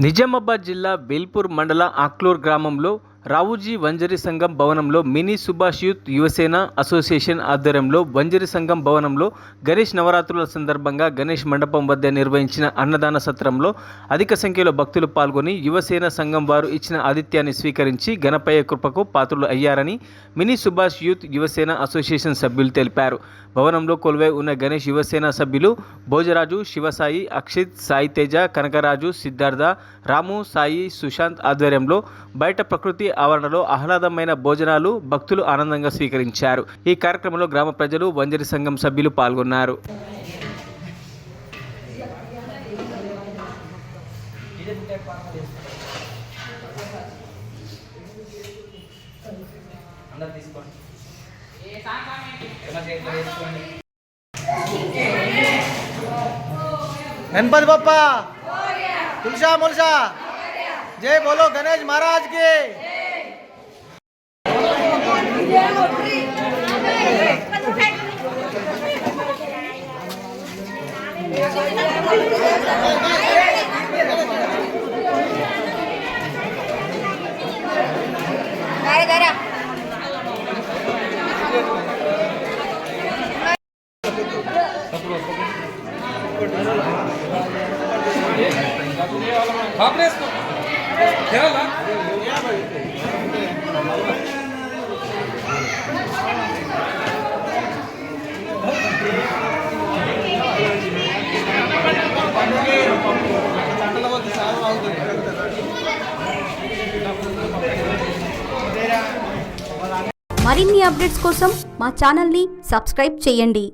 నిజామాబాద్ జిల్లా బేల్పూర్ మండల ఆక్లూర్ గ్రామంలో రావుజీ వంజరి సంఘం భవనంలో mini Subhash youth Yuvasena association ఆధ్వర్యంలో వంజరి సంఘం భవనంలో గణేష్ నవరాత్రుల సందర్భంగా గణేష్ మండపం వద్ద నిర్వహించిన అన్నదాన సత్రంలో అధిక సంఖ్యలో భక్తులు పాల్గొని యువసేన సంఘం వారు ఇచ్చిన ఆతిథ్యాన్ని స్వీకరించి గణపయ్య కృపకు పాత్రులు అయ్యారని mini Subhash youth Yuvasena association సభ్యులు తెలిపారు. భవనంలో కొలువై ఉన్న గణేష్ యువసేన సభ్యులు భోజరాజు, శివసాయి, అక్షిత్, సాయి తేజ, కనకరాజు, సిద్ధార్థ, రాము, సాయి, సుశాంత్ ఆధ్వర్యంలో బయట ప్రకృతి ఆవరణలో ఆహ్లాదమైన భోజనాలు భక్తులు ఆనందంగా స్వీకరించారు. ఈ కార్యక్రమంలో గ్రామ ప్రజలు, వంజరి సంఘం సభ్యులు పాల్గొన్నారు. गणपति बप्पा तुलसा मुलसा जय बोलो गणेश महाराज की। మరిన్ని అప్డేట్స్ కోసం మా ఛానల్ని సబ్స్క్రైబ్ చేయండి.